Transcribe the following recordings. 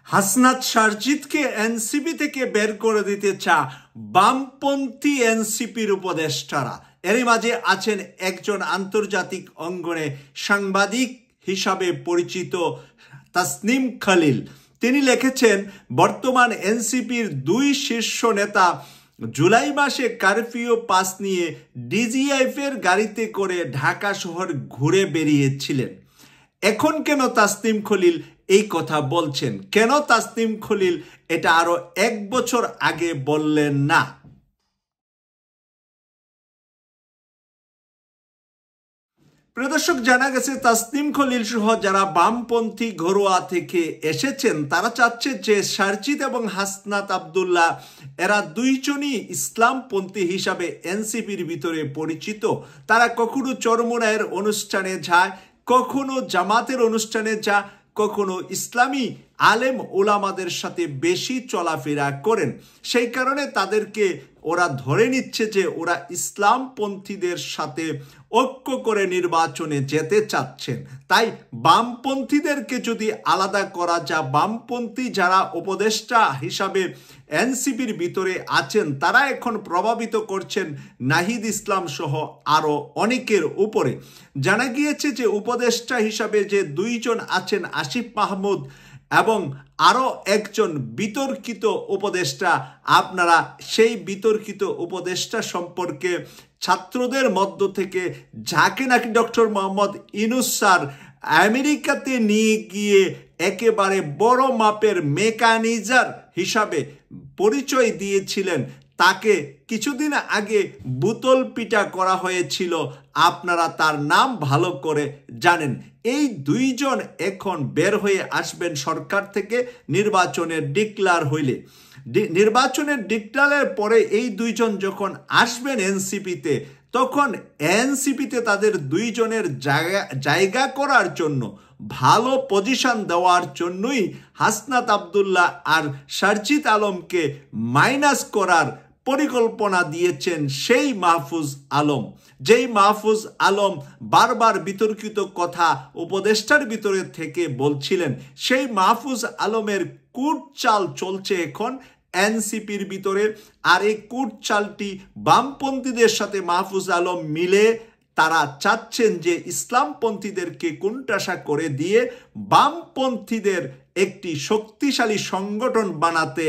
Hasnat সারজিদকে NCP থেকে বের করে দিতে বামপন্থী এনসিপির উপদেষ্টারা। এরই মাঝে আছেন একজন আন্তর্জাতিক অঙ্গনে সাংবাদিক হিসাবে পরিচিত তাসনিম খলিল। তিনি লিখেছেন, বর্তমান এনসিপির দুই শীর্ষ নেতা জুলাই মাসে কারফিউ পাস নিয়ে ডিজিএফের গাড়িতে করে ঢাকা শহর ঘুরে বেরিয়েছিলেন। এখন কেন তাসনিম খলিল এই কথা বলছেন? কেন তাসনিম খলিল এটা আরো 1 বছর আগে বললেন না? প্রিয় দর্শক, জানা গেছে তাসনিম খলিল সহ যারা বামপন্থী ঘরোয়া থেকে এসেছেন তারা চাচ্ছে যে সারজিদ এবং হাসনাত আব্দুল্লাহ এরা দুইজনই ইসলামপন্থী হিসাবে এনসিপির ভিতরে পরিচিত। তারা কখনো চরমোনাইয়ের অনুষ্ঠানে যায়, কখনো জামাতের অনুষ্ঠানে যায়, কখনো ইসলামী আলেম ওলামাদের সাথে বেশি চলাফেরা করেন। সেই কারণে তাদেরকে ওরা ধরে নিচ্ছে যে ওরা ইসলামপন্থীদের সাথে ঐক্য করে নির্বাচনে যেতে চাচ্ছেন। তাই বামপন্থীদেরকে যদি আলাদা করা যায়, বামপন্থী যারা উপদেষ্টা হিসাবে এনসিপির ভিতরে আছেন তারা এখন প্রভাবিত করছেন নাহিদ ইসলাম সহ আরো অনেকের উপরে। জানা গিয়েছে যে উপদেষ্টা হিসাবে যে দুইজন আছেন আসিফ মাহমুদ এবং আরো একজন বিতর্কিত উপদেষ্টা, আপনারা সেই বিতর্কিত উপদেষ্টা সম্পর্কে ছাত্রদের মধ্য থেকে যাকে নাকি ডক্টর মোহাম্মদ ইউনূস স্যার আমেরিকাতে নিয়ে গিয়ে একেবারে বড় মাপের মেকানিজার হিসাবে পরিচয় দিয়েছিলেন, তাকে কিছুদিন আগে বোতল পিটা করা হয়েছিল। আপনারা তার নাম ভালো করে জানেন। এই দুইজন এখন বের হয়ে আসবেন সরকার থেকে নির্বাচনের ডিক্লার হইলে। নির্বাচনের ডিক্লারের পরে এই দুইজন যখন আসবেন এনসিপিতে, তখন এনসিপিতে তাদের দুইজনের জায়গা করার জন্য, ভালো পজিশন দেওয়ার জন্যই হাসনাত আব্দুল্লাহ আর সারজিদ আলমকে মাইনাস করার পরিকল্পনা দিয়েছেন সেই মাহফুজ আলম। যেই মাহফুজ আলম বারবার বিতর্কিত কথা উপদেষ্টার ভিতরে থেকে বলছিলেন, সেই মাহফুজ আলমের কূট চাল চলছে এখন এনসিপির ভিতরে। আর এই কূট চালটি বামপন্থীদের সাথে মাহফুজ আলম মিলে তারা চাচ্ছেন যে ইসলামপন্থীদেরকে কোণঠাসা করে দিয়ে বামপন্থীদের একটি শক্তিশালী সংগঠন বানাতে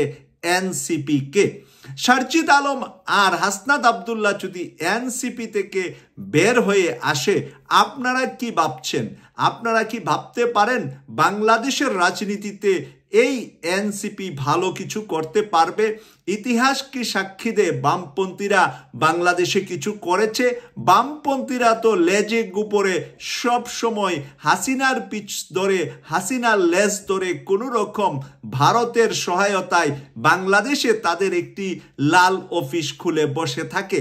এনসিপিকে। সারজিদ আলম আর হাসনাত আব্দুল্লাহ যদি এনসিপি থেকে বের হয়ে আসে, আপনারা কি ভাবছেন? আপনারা কি ভাবতে পারেন বাংলাদেশের রাজনীতিতে এই এনসিপি ভালো কিছু করতে পারবে? ইতিহাস কি সাক্ষী দেয় বামপন্থীরা বাংলাদেশে কিছু করেছে? বামপন্থীরা তো লেজে গুপরে সব সময় হাসিনার পিছ ধরে, হাসিনার লেজ ধরে কোনো রকম ভারতের সহায়তায় বাংলাদেশে তাদের একটি লাল অফিস খুলে বসে থাকে।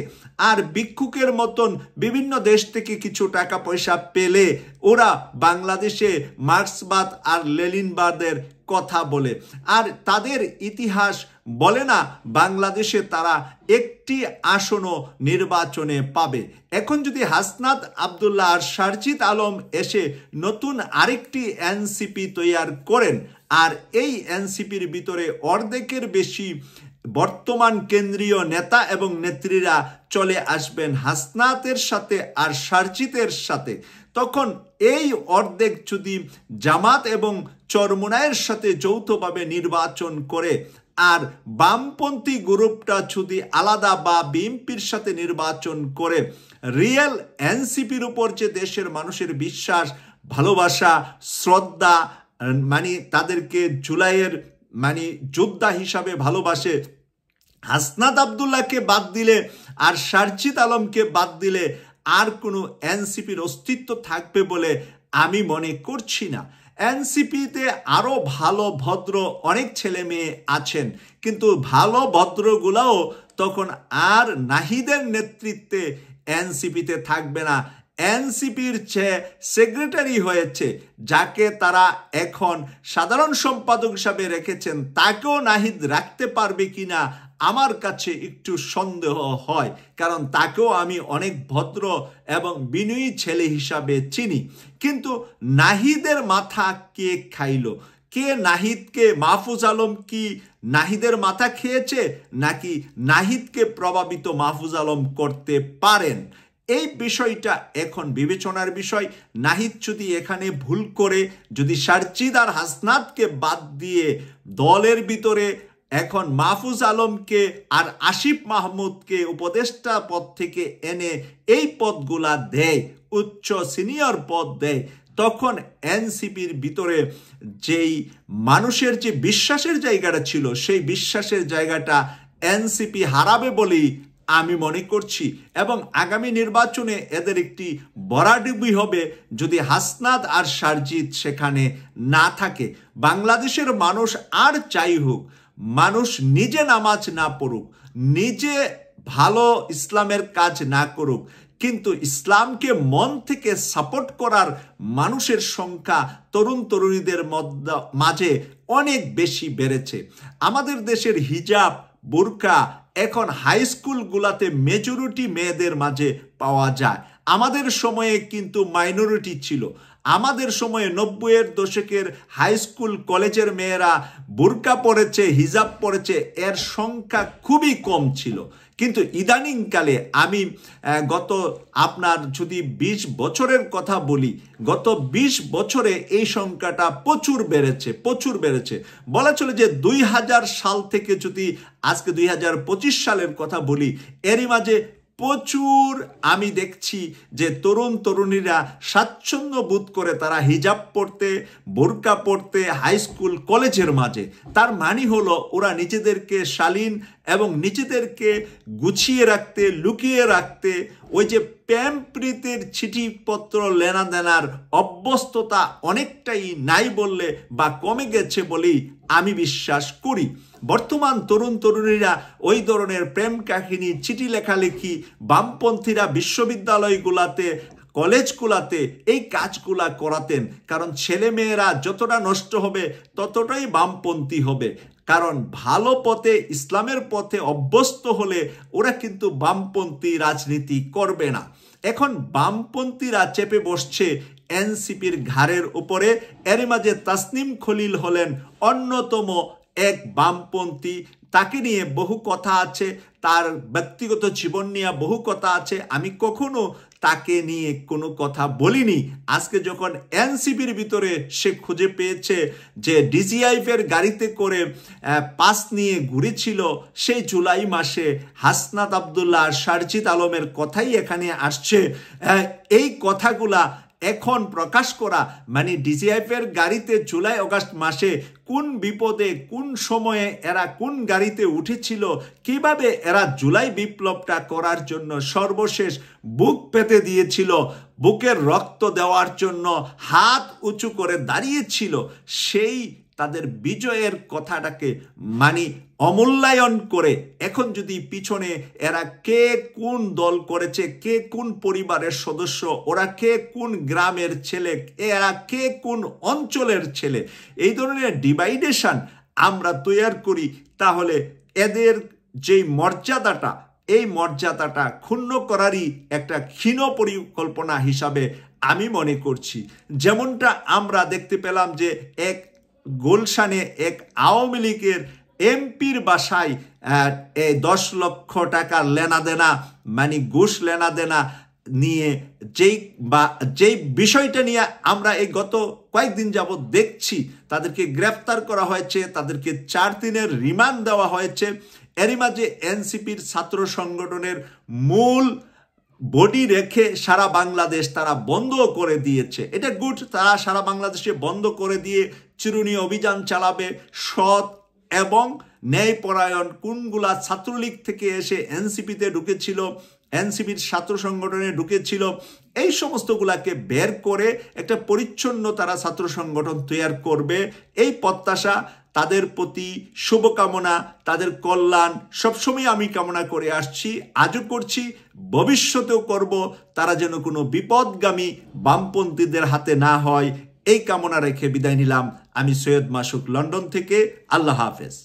আর ভিক্ষুকের মতন বিভিন্ন দেশ থেকে কিছু টাকা পয়সা পেলে ওরা বাংলাদেশে মার্ক্সবাদ আর লেনিনবাদের কথা বলে। আর তাদের ইতিহাস বলে না বাংলাদেশে তারা একটি আসনও নির্বাচনে পাবে। এখন যদি হাসনাত আব্দুল্লাহ আর সারজিদ আলম এসে নতুন আরেকটি এনসিপি তৈরি করেন, আর এই এনসিপির ভিতরে অর্ধেকের বেশি বর্তমান কেন্দ্রীয় নেতা এবং নেত্রীরা চলে আসবেন হাসনাতের সাথে আর সারজিদের সাথে, তখন এই অর্ধেক যদি জামাত এবং চরমোনাইয়ের সাথে যৌথভাবে নির্বাচন করে, আর বামপন্থী গ্রুপটা যদি আলাদা বা বিএনপির সাথে নির্বাচন করে, রিয়েল এনসিপির উপর যে দেশের মানুষের বিশ্বাস, ভালোবাসা, শ্রদ্ধা, মানে তাদেরকে জুলাইয়ের যোদ্ধা হিসাবে ভালোবাসে, হাসনাত আব্দুল্লাহকে বাদ দিলে আর সারজিদ আলমকে বাদ দিলে আর কোনো এনসিপির অস্তিত্ব থাকবে বলে আমি মনে করছি না। এনসিপিতে আরো ভালো ভদ্র অনেক ছেলে মেয়ে আছেন, কিন্তু ভালো ভদ্রগুলাও তখন আর নাহিদের নেতৃত্বে এনসিপিতে থাকবে না। এনসিপির যে সেক্রেটারি হয়েছে, যাকে তারা এখন সাধারণ সম্পাদক হিসাবে রেখেছেন, তাকেও নাহিদ রাখতে পারবে কিনা আমার কাছে একটু সন্দেহ হয়, কারণ তাকেও আমি অনেক ভদ্র এবং বিনয়ী ছেলে হিসাবে চিনি। কিন্তু নাহিদের মাথা কে খাইলো? কে নাহিদকে, মাহফুজ আলম কি নাহিদের মাথা খেয়েছে, নাকি নাহিদকে প্রভাবিত মাহফুজ আলম করতে পারেন? এই বিষয়টা এখন বিবেচনার বিষয়। নাহিদ যদি এখানে ভুল করে, যদি সার্জিদ আর হাসনাতকে বাদ দিয়ে দলের ভিতরে এখন মাহফুজ আলমকে আর আসিফ মাহমুদকে উপদেষ্টা পদ থেকে এনে এই পদগুলা দেয়, উচ্চ সিনিয়র পদ দেয়, তখন এনসিপির ভিতরে যেই মানুষের যে বিশ্বাসের জায়গাটা ছিল, সেই বিশ্বাসের জায়গাটা এনসিপি হারাবে বলেই আমি মনে করছি। এবং আগামী নির্বাচনে এদের একটি ভরাডুবি হবে যদি হাসনাত আর সার্জিদ সেখানে না থাকে। বাংলাদেশের মানুষ আর চাই হোক, মানুষ নিজে নামাজ না পড়ুক, নিজে ভালো ইসলামের কাজ না করুক, কিন্তু ইসলামকে মন থেকে সাপোর্ট করার মানুষের সংখ্যা তরুণ তরুণীদের মাঝে অনেক বেশি বেড়েছে। আমাদের দেশের হিজাব, বুরকা এখন হাই স্কুলগুলোতে মেজরিটি মেয়েদের মাঝে পাওয়া যায়। আমাদের সময়ে কিন্তু মাইনরিটি ছিল। আমাদের সময়ে 90-এর দশকের হাই স্কুল কলেজের মেয়েরা বুরকা পরেছে, হিজাব পরেছে, এর সংখ্যা খুবই কম ছিল। কিন্তু ইদানিংকালে আমি গত আপনার যদি 20 বছরের কথা বলি, গত 20 বছরে এই সংখ্যাটা প্রচুর বেড়েছে। বলা চলে যে 2000 সাল থেকে যদি আজকে 2025 সালের কথা বলি, এরই মাঝে প্রচুর আমি দেখছি যে তরুণ তরুণীরা স্বাচ্ছন্দ্য বোধ করে তারা হিজাব পড়তে, বোরকা পড়তে হাই স্কুল কলেজের মাঝে। তার মানে হলো ওরা নিজেদেরকে শালীন এবং নিজেদেরকে গুছিয়ে রাখতে, লুকিয়ে রাখতে, ওই যে প্রেম প্রীতির চিঠিপত্র লেনাদেনার অভ্যস্ততা অনেকটাই নাই বললে বা কমে গেছে বলেই আমি বিশ্বাস করি। বর্তমান তরুণ তরুণীরা ওই ধরনের প্রেম কাহিনী, চিঠি লেখালেখি বামপন্থীরা বিশ্ববিদ্যালয়গুলাতে, কলেজগুলাতে এই কাজগুলা করাতেন। কারণ ছেলেমেয়েরা যতটা নষ্ট হবে ততটাই বামপন্থী হবে। কারণ ভালো পথে, ইসলামের পথে অভ্যস্ত হলে ওরা কিন্তু বামপন্থী রাজনীতি করবে না। এখন বামপন্থীরা চেপে বসছে এনসিপির ঘাড়ের উপরে। এর মাঝে তাসনিম খলিল হলেন অন্যতম এক বামপন্থী। তাকে নিয়ে বহু কথা আছে, তার ব্যক্তিগত জীবন নিয়ে বহু কথা আছে। আমি কখনো তাকে নিয়ে কোনো কথা বলিনি। আজকে যখন এনসিপির ভিতরে সে খুঁজে পেয়েছে যে ডিজিআইফের গাড়িতে করে পাস নিয়ে ঘুরেছিল, সেই জুলাই মাসে হাসনাত আবদুল্লাহ, সার্জিদ আলমের কথাই এখানে আসছে। এই কথাগুলা এখন প্রকাশ করা মানে ডিজিআইফের গাড়িতে জুলাই আগস্ট মাসে কোন বিপদে, কোন সময়ে এরা কোন গাড়িতে উঠেছিল, কিভাবে এরা জুলাই বিপ্লবটা করার জন্য সর্বশেষ বুক পেতে দিয়েছিল, বুকের রক্ত দেওয়ার জন্য হাত উঁচু করে দাঁড়িয়েছিল, সেই তাদের বিজয়ের কথাটাকে অমূল্যায়ন করে এখন যদি পিছনে এরা কে কোন দল করেছে, কে কোন পরিবারের সদস্য, ওরা কে কোন গ্রামের ছেলে, এরা কে কোন অঞ্চলের ছেলে, এই ধরনের ডিভাইডেশন আমরা তৈরি করি, তাহলে এদের যেই মর্যাদাটা, এই মর্যাদাটা ক্ষুণ্ণ করারই একটা ক্ষীণ পরিকল্পনা হিসাবে আমি মনে করছি। যেমনটা আমরা দেখতে পেলাম যে এক গুলশানে এক আওয়ামী লীগের এমপির বাসায় 10 লক্ষ টাকার লেনাদেনা ঘুষ লেনাদেনা নিয়ে যেই বিষয়টা নিয়ে আমরা এই গত কয়েকদিন যাবৎ দেখছি, তাদেরকে গ্রেফতার করা হয়েছে, তাদেরকে 4 দিনের রিমান্ড দেওয়া হয়েছে। এরই মাঝে এনসিপির ছাত্র সংগঠনের মূল বডি রেখে সারা বাংলাদেশ তারা বন্ধ করে দিয়েছে। এটা গুড, তারা সারা বাংলাদেশে বন্ধ করে দিয়ে চিরুনি অভিযান চালাবে। সৎ এবং ন্যায়পরায়ণ কোনগুলা ছাত্রলীগ থেকে এসে এনসিপিতে ঢুকেছিল, এনসিপির ছাত্র সংগঠনে ঢুকেছিল, এই সমস্তগুলাকে বের করে একটা পরিচ্ছন্ন তারা ছাত্র সংগঠন তৈরি করবে, এই প্রত্যাশা, তাদের প্রতি শুভকামনা, তাদের কল্যাণ সবসময় আমি কামনা করে আসছি, আজও করছি, ভবিষ্যতেও করব। তারা যেন কোনো বিপদগামী বামপন্থীদের হাতে না হয়, এই কামনা রেখে বিদায় নিলাম। আমি সৈয়দ মাসুক, লন্ডন থেকে। আল্লাহ হাফেজ।